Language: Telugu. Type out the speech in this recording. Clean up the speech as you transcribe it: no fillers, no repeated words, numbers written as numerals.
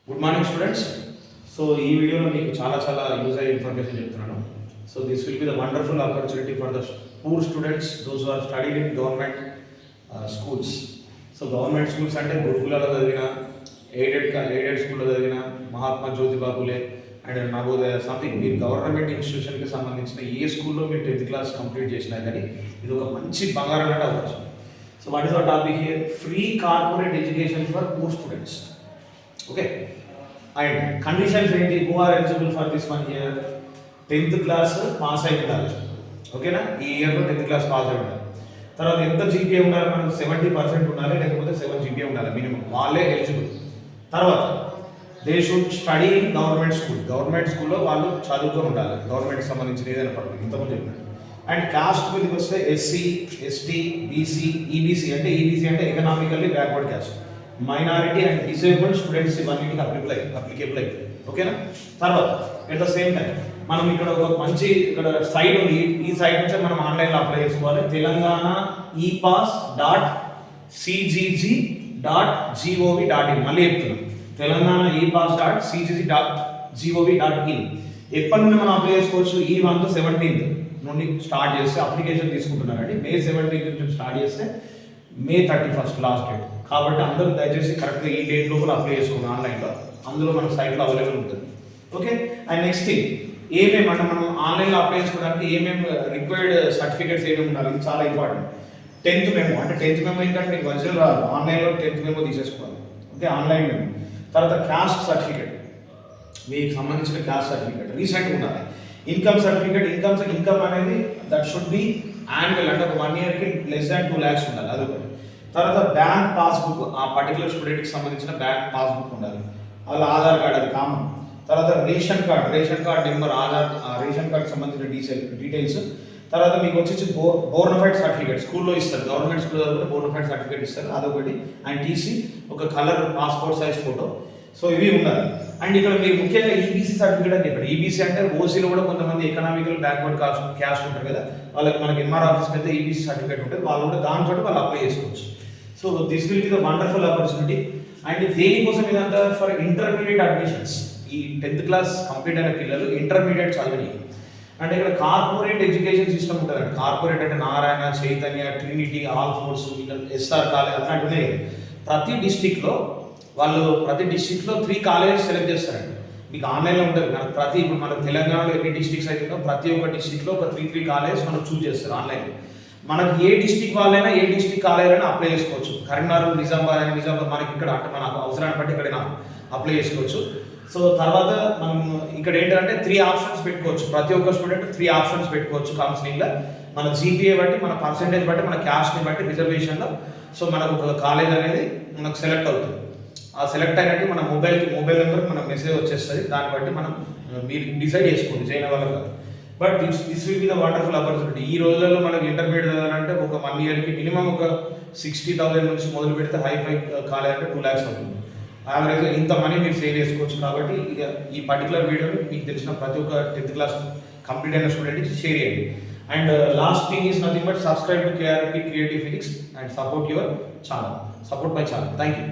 Good morning, students. So, ఈ వీడియోలో మీకు చాలా యూజ్ అయ్యే ఇన్ఫర్మేషన్ చెప్తున్నాను. So, this will be the wonderful opportunity for the poor students, those who are studied in government schools. So, government schools అంటే గురుకులాలో చదివిన, ఎయిడెడ్ స్కూల్లో చదివిన, మహాత్మా జ్యోతిబా ఫులే అండ్ నవోదయ సంథింగ్ మీరు గవర్నమెంట్ ఇన్స్టిట్యూషన్కి సంబంధించిన ఏ స్కూల్లో మీరు 10th క్లాస్ కంప్లీట్ చేసినా కానీ ఇది ఒక మంచి బంగారం అంటే అవకాశం. So what is our topic here? Free corporate education for poor students. Okay, and conditions ఏంటి? Who are eligible for this one year? 10th class pass అయి ఉండాలి. ఓకేనా, ఈ ఇయర్లో 10th క్లాస్ పాస్ అయి ఉండాలి. తర్వాత ఎంత జీపీఏ ఉండాలి? మనకు 70% ఉండాలి, లేకపోతే 7 జీపీఏ ఉండాలి మినిమం. వాళ్ళే ఎలిజిబుల్. తర్వాత they should study in government స్కూల్లో వాళ్ళు చదువుకొని ఉండాలి. గవర్నమెంట్కి సంబంధించిన ఏదైనా పర్లేదు, ఇంతకుముందు చెప్పినట్టు. అండ్ కాస్ట్ మీదకి వస్తే ఎస్సీ, ఎస్టీ, బీసీ, ఈబీసీ అంటే economically backward caste, minority and disabled students ఇవన్నిటికి అప్లికేబుల్ అవుతుంది. ఓకేనా. తర్వాత ఎట్ ద సేమ్ టైం మనం ఇక్కడ ఒక మంచి ఇక్కడ సైట్ ఉంది. ఈ సైట్ నుంచి మనం ఆన్లైన్లో అప్లై చేసుకోవాలి. తెలంగాణ epass.cgg.gov.in. మళ్ళీ చెప్తున్నాం, తెలంగాణ epass.cgg.gov.in. ఎప్పటి నుండి మనం అప్లై చేసుకోవచ్చు? ఈ మంత్ 17th నుండి స్టార్ట్ చేస్తే అప్లికేషన్ తీసుకుంటున్నారండి. May 17th నుంచి స్టార్ట్ చేస్తే May 31st లాస్ట్ డేట్. కాబట్టి అందరూ దయచేసి కరెక్ట్గా ఈ డేట్ లోపల అప్లై చేసుకోండి ఆన్లైన్లో. అందులో మన సైట్లో అవైలబుల్ ఉంటుంది. ఓకే. అండ్ నెక్స్ట్ థింగ్, ఏమేమి అంటే మనం ఆన్లైన్లో అప్లై చేసుకోవడానికి ఏమేమి రిక్వైర్డ్ సర్టిఫికేట్స్ ఏమేమి ఉండాలి? ఇది చాలా ఇంపార్టెంట్. 10th మెమో అంటే 10th మెమో ఏంటంటే మీకు ఒరిజినల్ రాదు, ఆన్లైన్లో 10th మెమో తీసేసుకోవాలి. Okay, online memo. తర్వాత క్యాస్ట్ సర్టిఫికేట్, మీకు సంబంధించిన క్యాస్ట్ సర్టిఫికేట్ రీసెంట్గా ఉండాలి. ఇన్కమ్ సర్టిఫికేట్, ఇన్కమ్ అనేది దట్ షుడ్ బి యాన్యువల్, అంటే ఒక 1 yearకి లెస్ దాన్ 2 lakhs ఉండాలి, అదొకటి. తర్వాత బ్యాంక్ పాస్బుక్, ఆ పర్టికులర్ స్టూడెంట్కి సంబంధించిన బ్యాంక్ పాస్బుక్ ఉండాలి. వాళ్ళ ఆధార్ కార్డ్, అది కామన్. తర్వాత రేషన్ కార్డ్ నెంబర్, రేషన్ కార్డ్కి సంబంధించిన డీటెయిల్స్. తర్వాత మీకు వచ్చేసి బోర్నఫైడ్ సర్టిఫికేట్ స్కూల్లో ఇస్తారు, గవర్నమెంట్ స్కూల్లో కూడా బోర్నఫైడ్ సర్టిఫికేట్ ఇస్తారు, అదొకటి. అండ్ టీసీ, ఒక colour passport size photo. So ఇవి ఉండాలి. అండ్ ఇక్కడ మీరు ముఖ్యంగా ఈబీసీ సర్టిఫికేట్ అని చెప్పారు. ఈబీసీ అంటే ఓసీలో కూడా కొంతమంది ఎకనామికల్ బ్యాక్వర్డ్ క్యాస్ట్ ఉంటారు కదా, వాళ్ళకి మనకి ఎంఆర్ ఆఫీస్కి అయితే ఈబీసీ సర్టిఫికేట్ ఉంటుంది, వాళ్ళు కూడా దాంతో వాళ్ళు అప్లై చేసుకోవచ్చు. So this will be the wonderful opportunity. And దేనికోసం ఇదంతా? For intermediate admissions. ఈ 10th క్లాస్ కంప్లీట్ అయిన పిల్లలు ఇంటర్మీడియట్ చదివి, అంటే ఇక్కడ కార్పొరేట్ ఎడ్యుకేషన్ సిస్టమ్ ఉంటుంది. కార్పొరేట్ అంటే Narayana, Chaitanya, Trinity, all force, SR college అట్లాంటివి. ప్రతి డిస్టిక్లో 3 కాలేజెస్ సెలెక్ట్ చేస్తారండి. మీకు ఆన్లైన్లో ఉంటుంది. ఇప్పుడు మన తెలంగాణలో ఎన్ని డిస్ట్రిక్ట్స్ అవుతుందో ప్రతి ఒక్క డిస్ట్రిక్ట్లో ఒక 3 కాలేజెస్ మనం చూస్ చేస్తారు ఆన్లైన్లో. మనకి ఏ డిస్ట్రిక్ట్ వాళ్ళైనా ఏ డిస్ట్రిక్ట్ కాలేజ్ అయినా అప్లై చేసుకోవచ్చు. కరీంనగర్, నిజామాబాద్ మనకి ఇక్కడ అంటే మనకు అవసరాన్ని బట్టి ఇక్కడ అప్లై చేసుకోవచ్చు. సో తర్వాత మనం ఇక్కడ ఏంటంటే 3 ఆప్షన్స్ పెట్టుకోవచ్చు. ప్రతి ఒక్క స్టూడెంట్ 3 ఆప్షన్స్ పెట్టుకోవచ్చు కౌన్సిలింగ్లో. మన జీపీఏ బట్టి, మన పర్సెంటేజ్ బట్టి, మన క్యాస్ట్ని బట్టి రిజర్వేషన్లో సో మనకు ఒక కాలేజ్ అనేది మనకు సెలెక్ట్ అవుతుంది. ఆ సెలెక్ట్ అయినట్టు మన మొబైల్ నెంబర్కి మనకు మెసేజ్ వచ్చేస్తుంది. దాన్ని బట్టి మనం మీరు డిసైడ్ చేసుకోండి చేయన వాళ్ళకి. But this will be the wonderful opportunity. ఈ రోజుల్లో మనకి ఇంటర్మీడియట్ చదవాలంటే ఒక 1 yearకి మినిమం ఒక 60,000 నుంచి మొదలు పెడితే హై కాలేజ్ అంటే 2 lakhs అవుతుంది. యావరేజ్గా ఇంత మనీ మీరు సేవ్ చేసుకోవచ్చు. కాబట్టి ఈ పర్టికులర్ వీడియోని మీకు తెలిసిన ప్రతి ఒక్క 10th క్లాస్ కంప్లీట్ అయిన స్టూడెంట్కి షేర్ చేయండి. And last thing is nothing but subscribe to KRP Creative Physics and support my channel. Thank you.